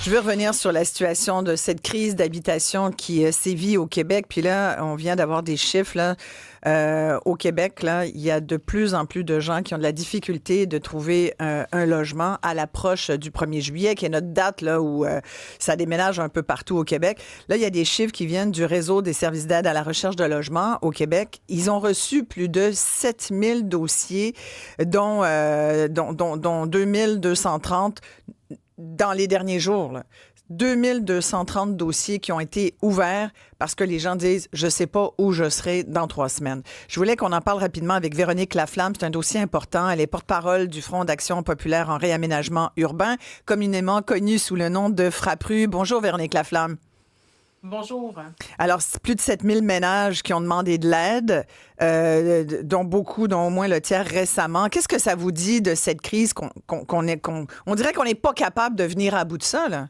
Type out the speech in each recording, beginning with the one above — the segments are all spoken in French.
Je veux revenir sur la situation de cette crise d'habitation qui sévit au Québec. Puis là, on vient d'avoir des chiffres là. Au Québec, là, il y a de plus en plus de gens qui ont de la difficulté de trouver un logement à l'approche du 1er juillet, qui est notre date là, où ça déménage un peu partout au Québec. Là, il y a des chiffres qui viennent du réseau des services d'aide à la recherche de logement au Québec. Ils ont reçu plus de 7000 dossiers, dont 2230 dans les derniers jours. Là. 2230 dossiers qui ont été ouverts parce que les gens disent « je sais pas où je serai dans 3 semaines ». Je voulais qu'on en parle rapidement avec Véronique Laflamme. C'est un dossier important. Elle est porte-parole du Front d'action populaire en réaménagement urbain, communément connu sous le nom de Frappru. Bonjour Véronique Laflamme. Bonjour. Alors, c'est plus de 7000 ménages qui ont demandé de l'aide, dont beaucoup, dont au moins le tiers récemment. Qu'est-ce que ça vous dit de cette crise on dirait qu'on n'est pas capable de venir à bout de ça, là?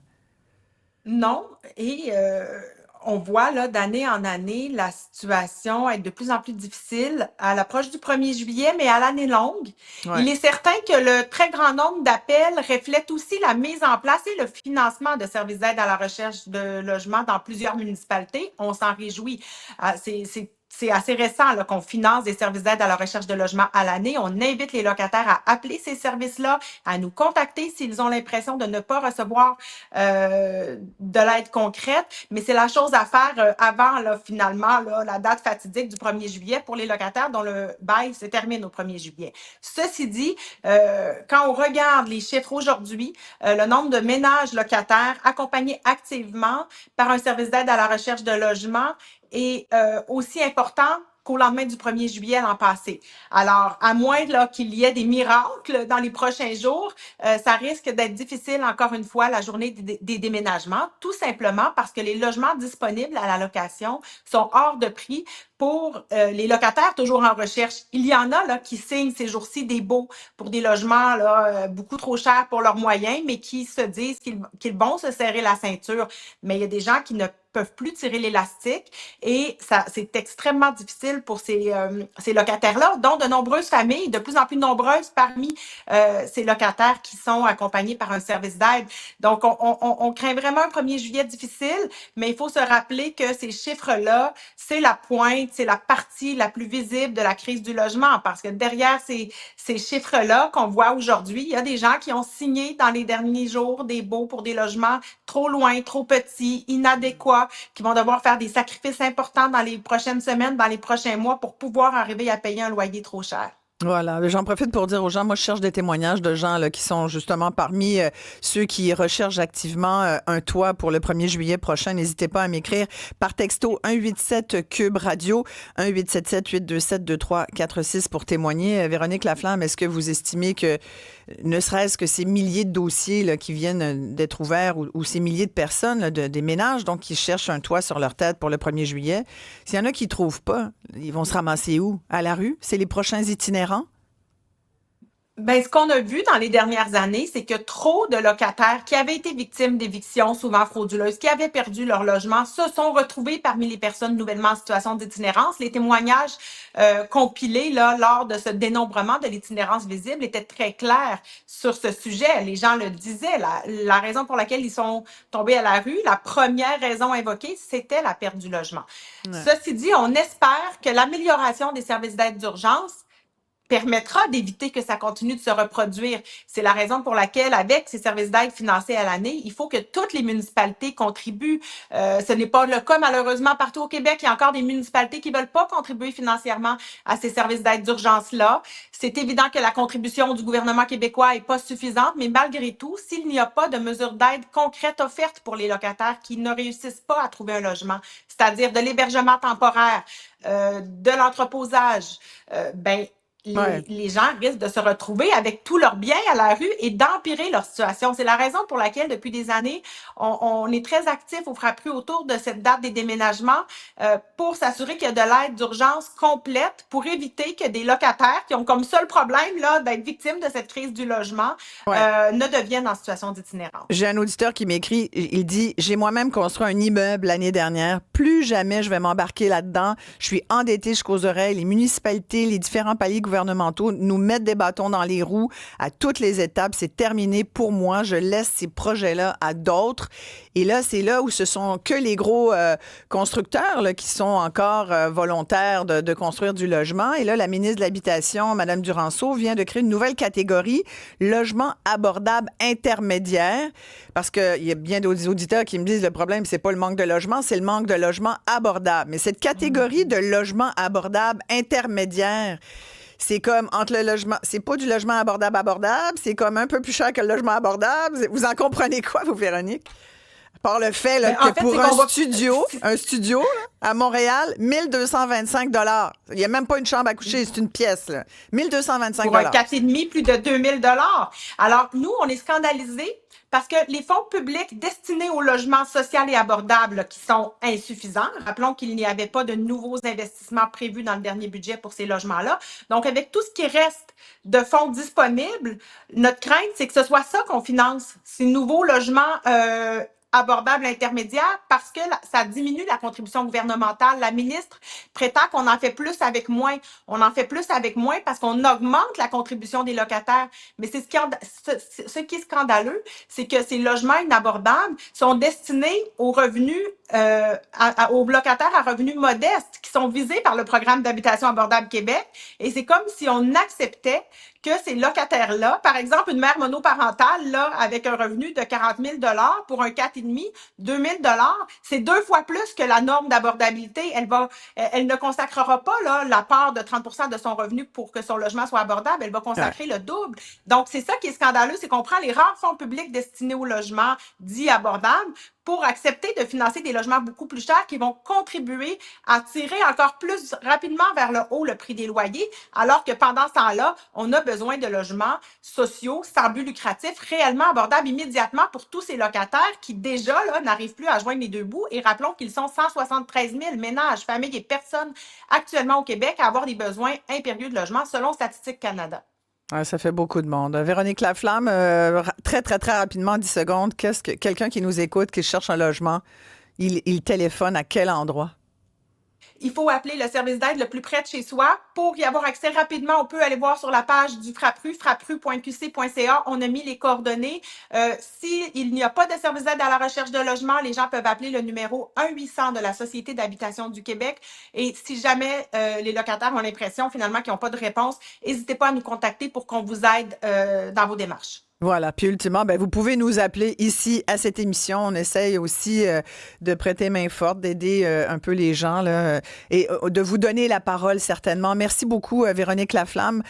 Non, et on voit là d'année en année la situation être de plus en plus difficile à l'approche du 1er juillet, mais à l'année longue. Ouais. Il est certain que le très grand nombre d'appels reflète aussi la mise en place et le financement de services d'aide à la recherche de logement dans plusieurs municipalités. On s'en réjouit. C'est assez récent là, qu'on finance des services d'aide à la recherche de logement à l'année. On invite les locataires à appeler ces services-là, à nous contacter s'ils ont l'impression de ne pas recevoir de l'aide concrète. Mais c'est la chose à faire avant, là, finalement, là, la date fatidique du 1er juillet pour les locataires dont le bail se termine au 1er juillet. Ceci dit, quand on regarde les chiffres aujourd'hui, le nombre de ménages locataires accompagnés activement par un service d'aide à la recherche de logement est aussi important qu'au lendemain du 1er juillet l'an passé. Alors, à moins là, qu'il y ait des miracles dans les prochains jours, ça risque d'être difficile, encore une fois, la journée des déménagements, tout simplement parce que les logements disponibles à la location sont hors de prix pour les locataires toujours en recherche. Il y en a là, qui signent ces jours-ci des baux pour des logements là, beaucoup trop chers pour leurs moyens, mais qui se disent qu'ils vont se serrer la ceinture. Mais il y a des gens qui ne peuvent plus tirer l'élastique et ça, c'est extrêmement difficile pour ces locataires-là, dont de nombreuses familles, de plus en plus nombreuses parmi ces locataires qui sont accompagnés par un service d'aide. Donc, on craint vraiment un 1er juillet difficile, mais il faut se rappeler que ces chiffres-là, c'est la pointe, c'est la partie la plus visible de la crise du logement, parce que derrière ces chiffres-là qu'on voit aujourd'hui, il y a des gens qui ont signé dans les derniers jours des baux pour des logements trop loin, trop petits, inadéquats, qui vont devoir faire des sacrifices importants dans les prochaines semaines, dans les prochains mois pour pouvoir arriver à payer un loyer trop cher. Voilà, j'en profite pour dire aux gens, moi je cherche des témoignages de gens là, qui sont justement parmi ceux qui recherchent activement un toit pour le 1er juillet prochain. N'hésitez pas à m'écrire par texto 187 Cube Radio, 1877-827-2346 pour témoigner. Véronique Laflamme, est-ce que vous estimez que ne serait-ce que ces milliers de dossiers là, qui viennent d'être ouverts ou ces milliers de personnes, là, des ménages donc qui cherchent un toit sur leur tête pour le 1er juillet, s'il y en a qui ne trouvent pas, ils vont se ramasser où? À la rue? C'est les prochains itinéraires? Ben, ce qu'on a vu dans les dernières années, c'est que trop de locataires qui avaient été victimes d'évictions souvent frauduleuses, qui avaient perdu leur logement, se sont retrouvés parmi les personnes nouvellement en situation d'itinérance. Les témoignages compilés là, lors de ce dénombrement de l'itinérance visible étaient très clairs sur ce sujet. Les gens le disaient. La raison pour laquelle ils sont tombés à la rue, la première raison invoquée, c'était la perte du logement. Ouais. Ceci dit, on espère que l'amélioration des services d'aide d'urgence permettra d'éviter que ça continue de se reproduire. C'est la raison pour laquelle, avec ces services d'aide financés à l'année, il faut que toutes les municipalités contribuent. Ce n'est pas le cas, malheureusement, partout au Québec. Il y a encore des municipalités qui veulent pas contribuer financièrement à ces services d'aide d'urgence-là. C'est évident que la contribution du gouvernement québécois est pas suffisante, mais malgré tout, s'il n'y a pas de mesures d'aide concrètes offertes pour les locataires qui ne réussissent pas à trouver un logement, c'est-à-dire de l'hébergement temporaire, de l'entreposage, les gens risquent de se retrouver avec tous leurs biens à la rue et d'empirer leur situation. C'est la raison pour laquelle, depuis des années, on est très actif au Frappru autour de cette date des déménagements pour s'assurer qu'il y a de l'aide d'urgence complète pour éviter que des locataires qui ont comme seul problème là, d'être victimes de cette crise du logement ne deviennent en situation d'itinérance. J'ai un auditeur qui m'écrit, il dit « J'ai moi-même construit un immeuble l'année dernière. Plus jamais je vais m'embarquer là-dedans. Je suis endettée jusqu'aux oreilles. Les municipalités, les différents paliers gouvernementaux gouvernementaux nous mettent des bâtons dans les roues à toutes les étapes. C'est terminé pour moi. Je laisse ces projets-là à d'autres. Et là, c'est là où ce sont que les gros constructeurs là, qui sont encore volontaires de construire du logement. Et là, la ministre de l'Habitation, Mme Duranceau, vient de créer une nouvelle catégorie, logement abordable intermédiaire, parce qu'il y a bien d'autres auditeurs qui me disent le problème, c'est pas le manque de logement, c'est le manque de logement abordable. Mais cette catégorie de logement abordable intermédiaire, c'est comme entre le logement, c'est pas du logement abordable, c'est comme un peu plus cher que le logement abordable. Vous en comprenez quoi, vous, Véronique? Par le fait là, que pour un studio là, à Montréal, 1225 $. Il n'y a même pas une chambre à coucher, c'est une pièce. Là. 1225 $. Pour un 4,5, plus de 2000 $. Alors, nous, on est scandalisés parce que les fonds publics destinés au logement social et abordable là, qui sont insuffisants. Rappelons qu'il n'y avait pas de nouveaux investissements prévus dans le dernier budget pour ces logements-là. Donc, avec tout ce qui reste de fonds disponibles, notre crainte, c'est que ce soit ça qu'on finance, ces nouveaux logements abordable intermédiaire parce que ça diminue la contribution gouvernementale. La ministre prétend qu'on en fait plus avec moins. On en fait plus avec moins parce qu'on augmente la contribution des locataires. Mais c'est ce qui est scandaleux, c'est que ces logements inabordables sont destinés aux revenus, aux locataires à revenus modestes qui sont visés par le programme d'habitation abordable Québec. Et c'est comme si on acceptait que ces locataires-là, par exemple, une mère monoparentale, là, avec un revenu de 40 000 $ pour un 4,5, 2 000 $, c'est 2 fois plus que la norme d'abordabilité. Elle ne consacrera pas, là, la part de 30 % de son revenu pour que son logement soit abordable. Elle va consacrer le double. Donc, c'est ça qui est scandaleux, c'est qu'on prend les rares fonds publics destinés au logement dit abordable pour accepter de financer des logements beaucoup plus chers qui vont contribuer à tirer encore plus rapidement vers le haut le prix des loyers, alors que pendant ce temps-là, on a besoin de logements sociaux sans but lucratif, réellement abordables immédiatement pour tous ces locataires qui déjà là, n'arrivent plus à joindre les deux bouts. Et rappelons qu'ils sont 173 000 ménages, familles et personnes actuellement au Québec à avoir des besoins impérieux de logement selon Statistique Canada. Ouais, ça fait beaucoup de monde. Véronique Laflamme, très, très, très rapidement, 10 secondes, qu'est-ce que quelqu'un qui nous écoute, qui cherche un logement, il téléphone à quel endroit? Il faut appeler le service d'aide le plus près de chez soi. Pour y avoir accès rapidement, on peut aller voir sur la page du Frappru, frappru.qc.ca. On a mis les coordonnées. S'il n'y a pas de service d'aide à la recherche de logement, les gens peuvent appeler le numéro 1-800 de la Société d'habitation du Québec. Et si jamais les locataires ont l'impression finalement qu'ils n'ont pas de réponse, n'hésitez pas à nous contacter pour qu'on vous aide dans vos démarches. Voilà. Puis ultimement, vous pouvez nous appeler ici à cette émission. On essaye aussi de prêter main forte, d'aider un peu les gens là, et de vous donner la parole certainement. Merci beaucoup, Véronique Laflamme,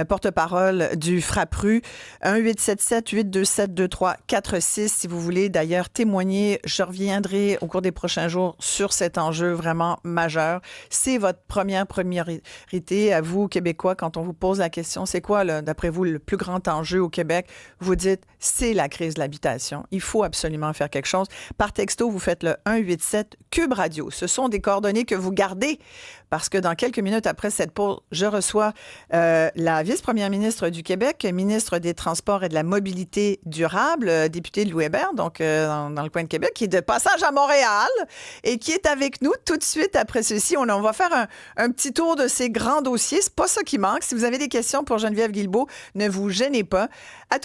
porte-parole du Frappru. 1-877-827-2346. Si vous voulez d'ailleurs témoigner, je reviendrai au cours des prochains jours sur cet enjeu vraiment majeur. C'est votre première priorité à vous, Québécois, quand on vous pose la question, c'est quoi, là, d'après vous, le plus grand enjeu au Québec? Vous dites, c'est la crise de l'habitation. Il faut absolument faire quelque chose. Par texto, vous faites le 187 Cube Radio. Ce sont des coordonnées que vous gardez parce que dans quelques minutes après cette pause, je reçois la vice-première ministre du Québec, ministre des Transports et de la Mobilité durable, députée de Louis-Hébert, donc dans le coin de Québec, qui est de passage à Montréal et qui est avec nous tout de suite après ceci. On va faire un petit tour de ces grands dossiers. C'est pas ça qui manque. Si vous avez des questions pour Geneviève Guilbeault, ne vous gênez pas. À tout de suite.